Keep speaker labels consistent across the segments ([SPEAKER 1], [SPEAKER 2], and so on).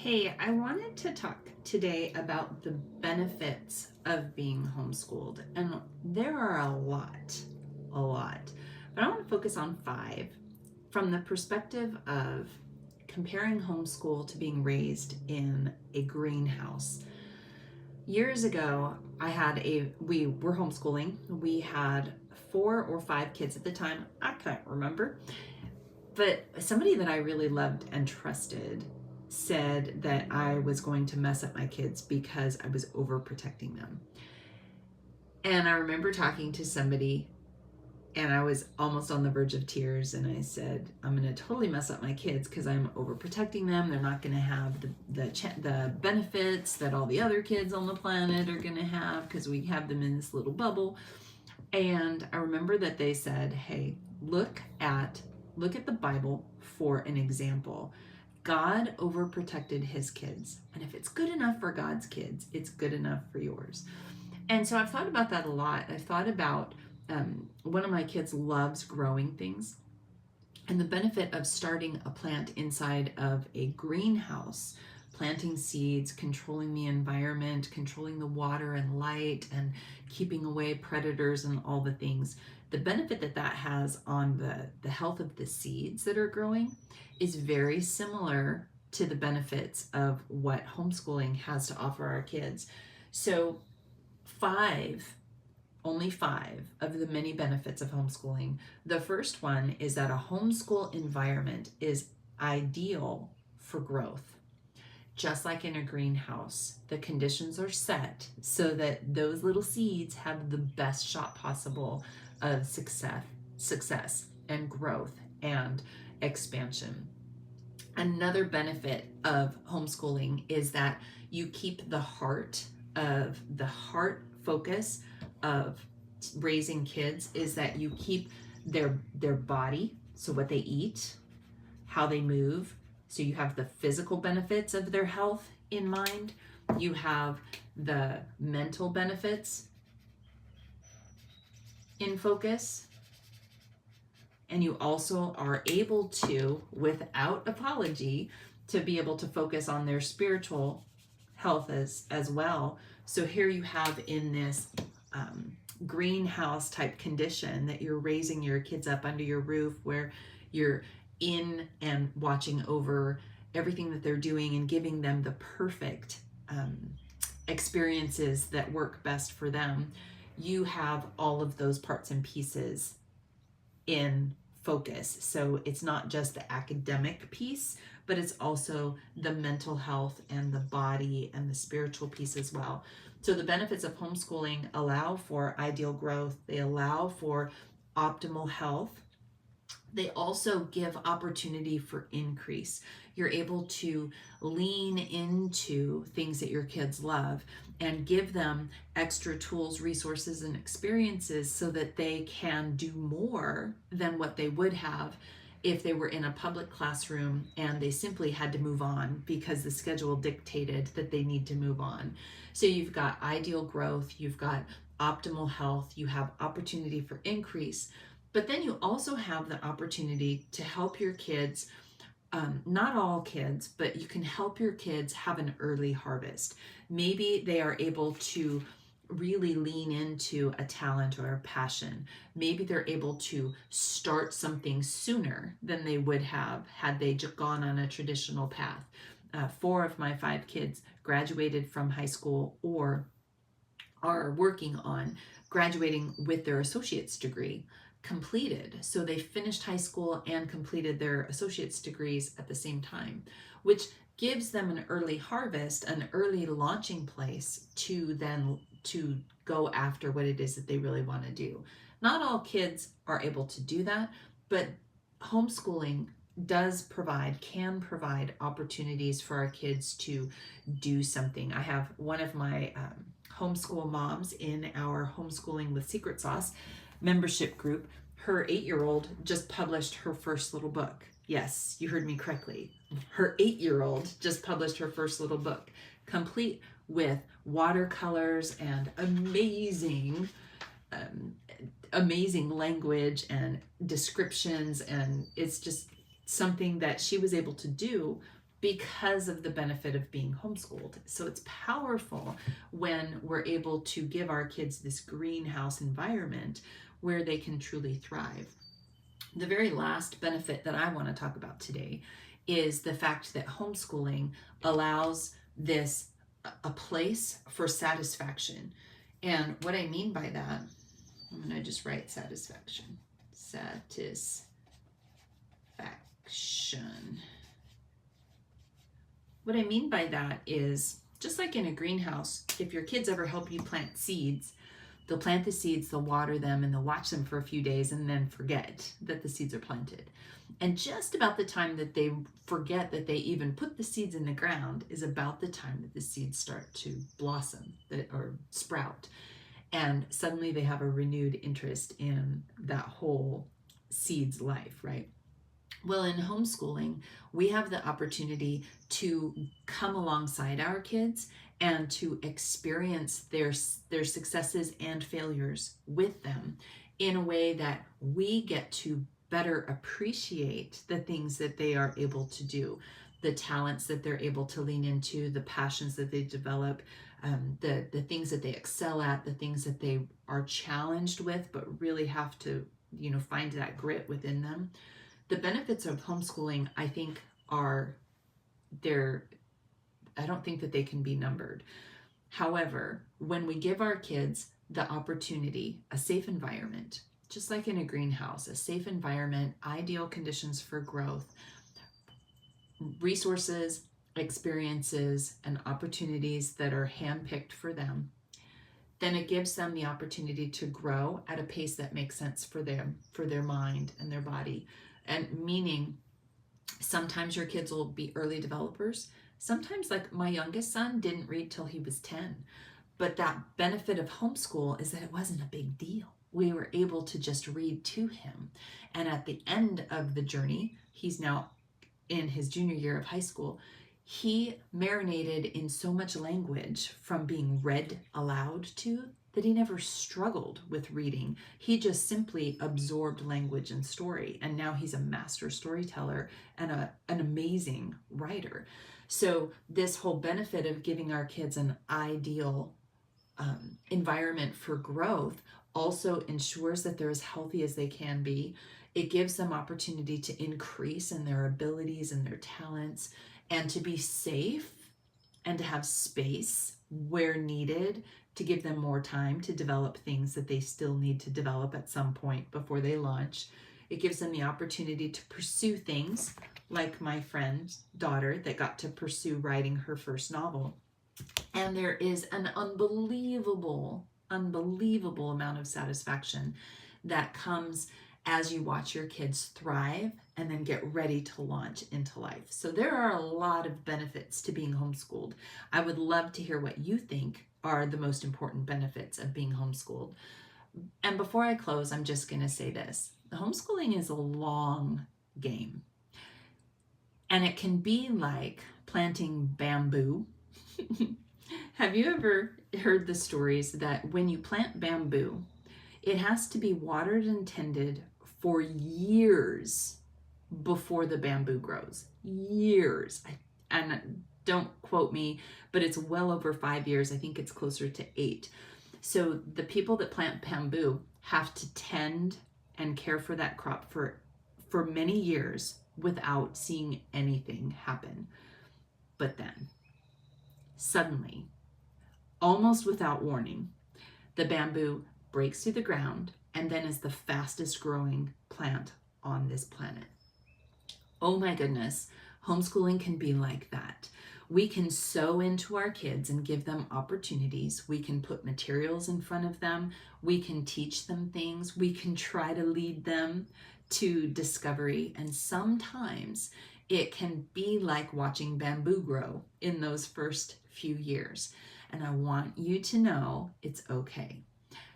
[SPEAKER 1] Hey, I wanted to talk today about the benefits of being homeschooled, and there are a lot. But I want to focus on five from the perspective of comparing homeschool to being raised in a greenhouse. Years ago, we were homeschooling. We had 4 or 5 kids at the time. I can't remember. But somebody that I really loved and trusted said that I was going to mess up my kids because I was overprotecting them. And I remember talking to somebody and I was almost on the verge of tears, and I said, I'm going to totally mess up my kids because I'm overprotecting them. They're not going to have the benefits that all the other kids on the planet are going to have because we have them in this little bubble. And I remember that they said, hey, look at the Bible for an example. God overprotected his kids. And if it's good enough for God's kids, it's good enough for yours. And so I've thought about that a lot. I've thought about one of my kids loves growing things. And the benefit of starting a plant inside of a greenhouse, planting seeds, controlling the environment, controlling the water and light, and keeping away predators and all the things. The benefit that has on the health of the seeds that are growing is very similar to the benefits of what homeschooling has to offer our kids. So only five of the many benefits of homeschooling. The first one is that a homeschool environment is ideal for growth. Just like in a greenhouse, the conditions are set so that those little seeds have the best shot possible of success and growth and expansion. Another benefit of homeschooling is that you keep the heart focus of raising kids is that you keep their body, so what they eat, how they move, so you have the physical benefits of their health in mind, you have the mental benefits in focus, and you also are able to, without apology, to be able to focus on their spiritual health as well. So here you have in this greenhouse type condition that you're raising your kids up under your roof, where you're in and watching over everything that they're doing and giving them the perfect experiences that work best for them. You have all of those parts and pieces in focus. So it's not just the academic piece, but it's also the mental health and the body and the spiritual piece as well. So the benefits of homeschooling allow for ideal growth. They allow for optimal health. They also give opportunity for increase. You're able to lean into things that your kids love and give them extra tools, resources, and experiences so that they can do more than what they would have if they were in a public classroom and they simply had to move on because the schedule dictated that they need to move on. So you've got ideal growth, you've got optimal health, you have opportunity for increase, but then you also have the opportunity to help your kids, not all kids, but you can help your kids have an early harvest. Maybe they are able to really lean into a talent or a passion. Maybe they're able to start something sooner than they would have had they gone on a traditional path. 4 of my 5 kids graduated from high school or are working on graduating with their associate's degree completed. So they finished high school and completed their associate's degrees at the same time, which gives them an early harvest, an early launching place to go after what it is that they really want to do. Not all kids are able to do that, but homeschooling can provide opportunities for our kids to do something. I have one of my homeschool moms in our Homeschooling with Secret Sauce membership group. Her 8-year-old just published her first little book. Yes, you heard me correctly. Her 8-year-old just published her first little book, complete with watercolors and amazing language and descriptions, and it's just something that she was able to do because of the benefit of being homeschooled. So it's powerful when we're able to give our kids this greenhouse environment where they can truly thrive. The very last benefit that I want to talk about today is the fact that homeschooling allows this a place for satisfaction. And what I mean by that, I'm going to just write satisfaction. Satisfaction. What I mean by that is, just like in a greenhouse, if your kids ever help you plant seeds, they'll plant the seeds, they'll water them, and they'll watch them for a few days and then forget that the seeds are planted. And just about the time that they forget that they even put the seeds in the ground is about the time that the seeds start to blossom or sprout. And suddenly they have a renewed interest in that whole seed's life, right? Well, in homeschooling, we have the opportunity to come alongside our kids and to experience their successes and failures with them in a way that we get to better appreciate the things that they are able to do, the talents that they're able to lean into, the passions that they develop, the things that they excel at, the things that they are challenged with, but really have to, find that grit within them. The benefits of homeschooling, I think, I don't think that they can be numbered. However, when we give our kids the opportunity, a safe environment, just like in a greenhouse, a safe environment, ideal conditions for growth, resources, experiences, and opportunities that are handpicked for them, then it gives them the opportunity to grow at a pace that makes sense for them, for their mind and their body. And meaning, sometimes your kids will be early developers. Sometimes, like my youngest son didn't read till he was 10. But that benefit of homeschool is that it wasn't a big deal. We were able to just read to him. And at the end of the journey, he's now in his junior year of high school, he marinated in so much language from being read aloud to that he never struggled with reading. He just simply absorbed language and story. And now he's a master storyteller and an amazing writer. So this whole benefit of giving our kids an ideal environment for growth also ensures that they're as healthy as they can be. It gives them opportunity to increase in their abilities and their talents, and to be safe and to have space where needed to give them more time to develop things that they still need to develop at some point before they launch. It gives them the opportunity to pursue things like my friend's daughter that got to pursue writing her first novel. And there is an unbelievable amount of satisfaction that comes as you watch your kids thrive and then get ready to launch into life. So there are a lot of benefits to being homeschooled. I would love to hear what you think are the most important benefits of being homeschooled. And before I close, I'm just going to say this. Homeschooling is a long game. And it can be like planting bamboo. Have you ever heard the stories that when you plant bamboo, it has to be watered and tended for years before the bamboo grows? Years. And don't quote me, but it's well over 5 years. I think it's closer to 8. So the people that plant bamboo have to tend and care for that crop for many years without seeing anything happen. But then, suddenly, almost without warning, the bamboo breaks through the ground and then is the fastest growing plant on this planet. Oh my goodness, homeschooling can be like that. We can sow into our kids and give them opportunities. We can put materials in front of them. We can teach them things. We can try to lead them to discovery. And sometimes it can be like watching bamboo grow in those first few years. And I want you to know it's okay.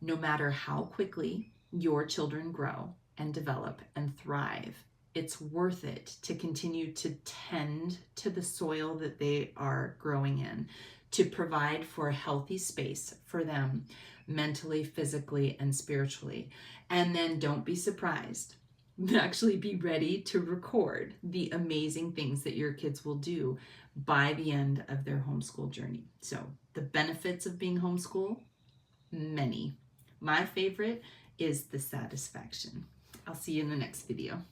[SPEAKER 1] No matter how quickly your children grow and develop and thrive, it's worth it to continue to tend to the soil that they are growing in, to provide for a healthy space for them mentally, physically, and spiritually. And then don't be surprised actually be ready to record the amazing things that your kids will do by the end of their homeschool journey. So the benefits of being homeschool, many. My favorite is the satisfaction. I'll see you in the next video.